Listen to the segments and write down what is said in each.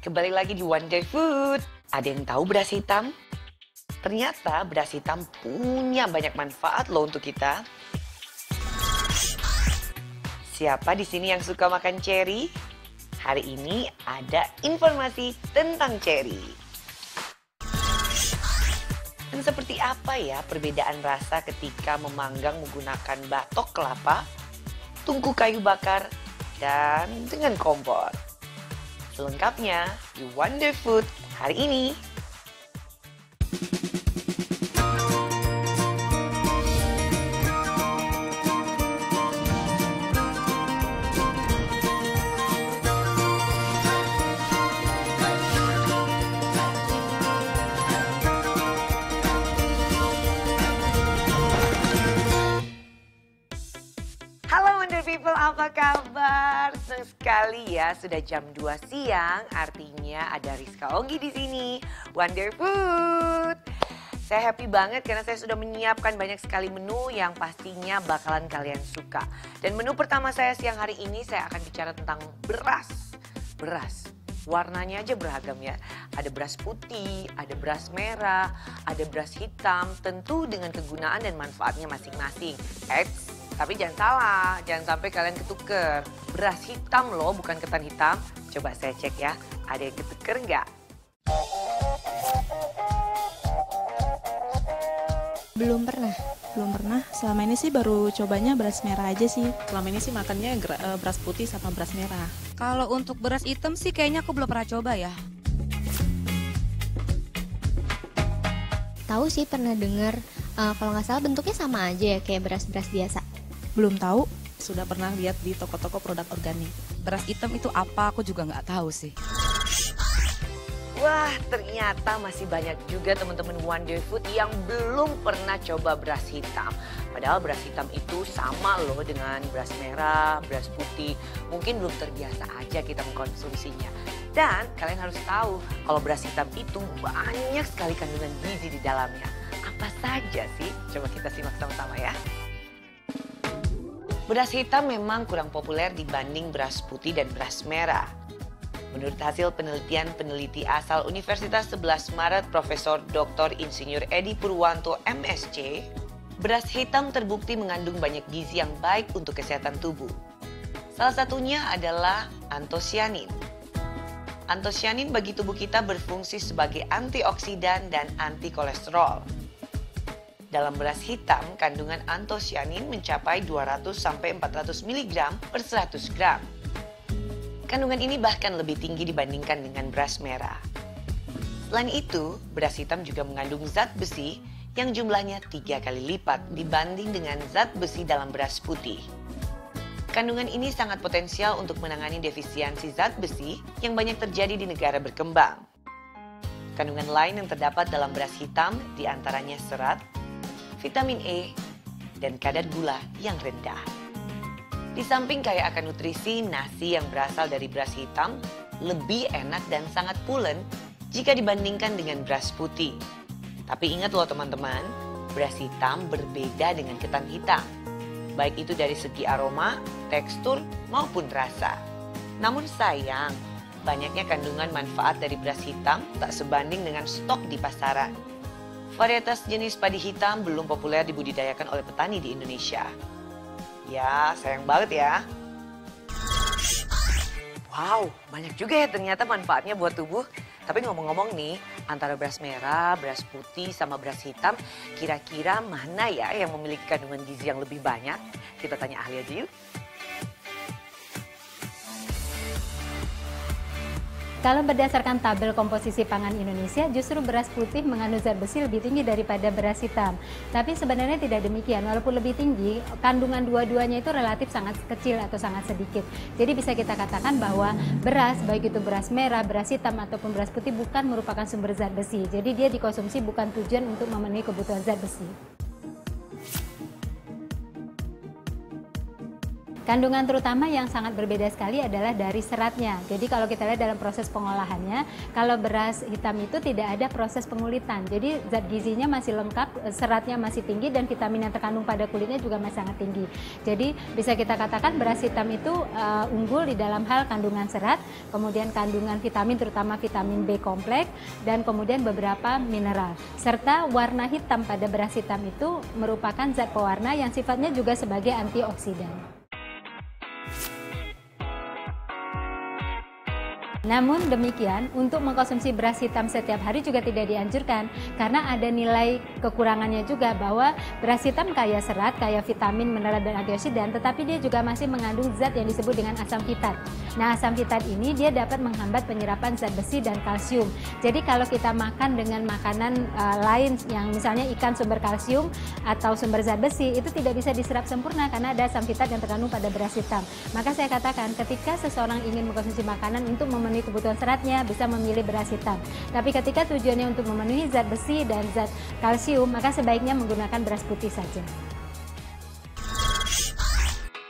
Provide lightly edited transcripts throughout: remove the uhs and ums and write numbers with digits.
Kembali lagi di Wonder Food. Ada yang tahu beras hitam? Ternyata beras hitam punya banyak manfaat loh untuk kita. Siapa di sini yang suka makan ceri? Hari ini ada informasi tentang ceri. Dan seperti apa ya perbedaan rasa ketika memanggang menggunakan batok kelapa, tungku kayu bakar, dan dengan kompor? Selengkapnya di Wonder Food hari ini. Halo Wonder People, apa kabar? Senang sekali ya, sudah jam 2 siang, artinya ada Rizka Onggi di sini. Wonder Food. Saya happy banget karena saya sudah menyiapkan banyak sekali menu yang pastinya bakalan kalian suka. Dan menu pertama saya siang hari ini saya akan bicara tentang beras. Beras. Warnanya aja beragam ya. Ada beras putih, ada beras merah, ada beras hitam, tentu dengan kegunaan dan manfaatnya masing-masing. Tapi jangan salah, jangan sampai kalian ketuker. Beras hitam loh, bukan ketan hitam. Coba saya cek ya, ada yang ketuker nggak? Belum pernah. Selama ini sih baru cobanya beras merah aja sih. Selama ini sih makannya beras putih sama beras merah. Kalau untuk beras hitam sih kayaknya aku belum pernah coba ya. Tahu sih, pernah dengar, kalau nggak salah bentuknya sama aja ya kayak beras-beras biasa. Belum tahu. Sudah pernah lihat di toko-toko produk organik. Beras hitam itu apa aku juga nggak tahu sih. Wah, ternyata masih banyak juga teman-teman Wonder Food yang belum pernah coba beras hitam. Padahal beras hitam itu sama loh dengan beras merah, beras putih. Mungkin belum terbiasa aja kita mengkonsumsinya. Dan kalian harus tahu kalau beras hitam itu banyak sekali kandungan gizi di dalamnya. Apa saja sih? Coba kita simak sama-sama ya. Beras hitam memang kurang populer dibanding beras putih dan beras merah. Menurut hasil penelitian peneliti asal Universitas 11 Maret Profesor Dr. Insinyur Edi Purwanto MSc, beras hitam terbukti mengandung banyak gizi yang baik untuk kesehatan tubuh. Salah satunya adalah antosianin. Antosianin bagi tubuh kita berfungsi sebagai antioksidan dan anti kolesterol. Dalam beras hitam, kandungan antosianin mencapai 200-400 mg per 100 gram. Kandungan ini bahkan lebih tinggi dibandingkan dengan beras merah. Selain itu, beras hitam juga mengandung zat besi yang jumlahnya 3 kali lipat dibanding dengan zat besi dalam beras putih. Kandungan ini sangat potensial untuk menangani defisiensi zat besi yang banyak terjadi di negara berkembang. Kandungan lain yang terdapat dalam beras hitam diantaranya serat, vitamin E, dan kadar gula yang rendah. Di samping kaya akan nutrisi, nasi yang berasal dari beras hitam lebih enak dan sangat pulen jika dibandingkan dengan beras putih. Tapi ingat loh teman-teman, beras hitam berbeda dengan ketan hitam. Baik itu dari segi aroma, tekstur, maupun rasa. Namun sayang, banyaknya kandungan manfaat dari beras hitam tak sebanding dengan stok di pasaran. Varietas jenis padi hitam belum populer dibudidayakan oleh petani di Indonesia. Ya, sayang banget ya. Wow, banyak juga ya ternyata manfaatnya buat tubuh. Tapi ngomong-ngomong nih, antara beras merah, beras putih, sama beras hitam, kira-kira mana ya yang memiliki kandungan gizi yang lebih banyak? Kita tanya ahli aja yuk. Kalau berdasarkan tabel komposisi pangan Indonesia, justru beras putih mengandung zat besi lebih tinggi daripada beras hitam. Tapi sebenarnya tidak demikian, walaupun lebih tinggi, kandungan dua-duanya itu relatif sangat kecil atau sangat sedikit. Jadi bisa kita katakan bahwa beras, baik itu beras merah, beras hitam, ataupun beras putih bukan merupakan sumber zat besi. Jadi dia dikonsumsi bukan tujuan untuk memenuhi kebutuhan zat besi. Kandungan terutama yang sangat berbeda sekali adalah dari seratnya. Jadi kalau kita lihat dalam proses pengolahannya, kalau beras hitam itu tidak ada proses pengulitan. Jadi zat gizinya masih lengkap, seratnya masih tinggi, dan vitamin yang terkandung pada kulitnya juga masih sangat tinggi. Jadi bisa kita katakan beras hitam itu unggul di dalam hal kandungan serat, kemudian kandungan vitamin terutama vitamin B kompleks, dan kemudian beberapa mineral. Serta warna hitam pada beras hitam itu merupakan zat pewarna yang sifatnya juga sebagai antioksidan. Namun demikian, untuk mengkonsumsi beras hitam setiap hari juga tidak dianjurkan karena ada nilai kekurangannya juga, bahwa beras hitam kaya serat, kaya vitamin, mineral, dan antioksidan, tetapi dia juga masih mengandung zat yang disebut dengan asam fitat. Nah, asam fitat ini dia dapat menghambat penyerapan zat besi dan kalsium. Jadi kalau kita makan dengan makanan lain yang misalnya ikan sumber kalsium atau sumber zat besi, itu tidak bisa diserap sempurna karena ada asam fitat yang terkandung pada beras hitam. Maka saya katakan ketika seseorang ingin mengkonsumsi makanan untuk memenuhi kebutuhan seratnya, bisa memilih beras hitam. Tapi ketika tujuannya untuk memenuhi zat besi dan zat kalsium, maka sebaiknya menggunakan beras putih saja.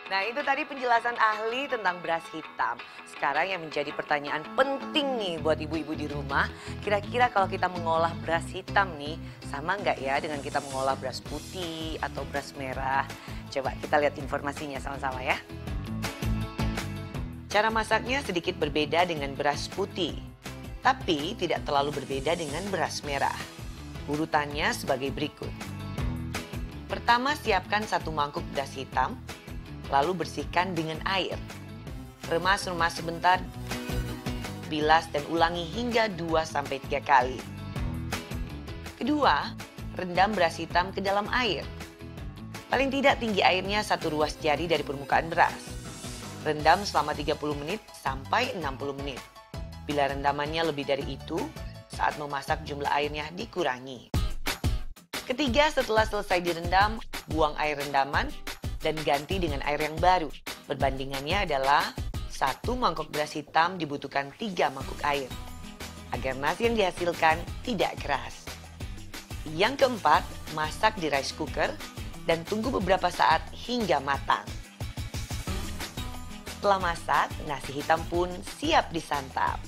Nah, itu tadi penjelasan ahli tentang beras hitam. Sekarang yang menjadi pertanyaan penting nih buat ibu-ibu di rumah, kira-kira kalau kita mengolah beras hitam nih, sama nggak ya dengan kita mengolah beras putih atau beras merah? Coba kita lihat informasinya sama-sama ya. Cara masaknya sedikit berbeda dengan beras putih, tapi tidak terlalu berbeda dengan beras merah. Urutannya sebagai berikut. Pertama, siapkan 1 mangkuk beras hitam, lalu bersihkan dengan air. Remas-remas sebentar, bilas dan ulangi hingga 2-3 kali. Kedua, rendam beras hitam ke dalam air. Paling tidak tinggi airnya 1 ruas jari dari permukaan beras. Rendam selama 30 menit sampai 60 menit. Bila rendamannya lebih dari itu, saat memasak jumlah airnya dikurangi. Ketiga, setelah selesai direndam, buang air rendaman dan ganti dengan air yang baru. Perbandingannya adalah 1 mangkok beras hitam dibutuhkan 3 mangkok air, agar nasi yang dihasilkan tidak keras. Yang keempat, masak di rice cooker dan tunggu beberapa saat hingga matang. Setelah masak, nasi hitam pun siap disantap.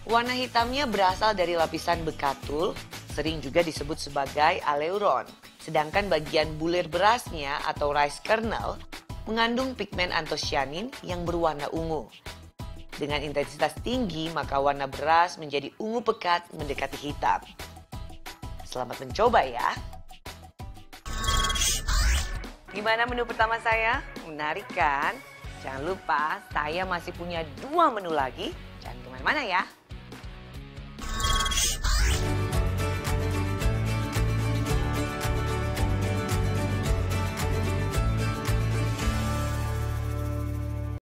Warna hitamnya berasal dari lapisan bekatul, sering juga disebut sebagai aleuron. Sedangkan bagian bulir berasnya atau rice kernel mengandung pigmen antosianin yang berwarna ungu. Dengan intensitas tinggi, maka warna beras menjadi ungu pekat mendekati hitam. Selamat mencoba ya! Gimana menu pertama saya? Menarik kan? Jangan lupa, saya masih punya 2 menu lagi. Jangan kemana-mana ya.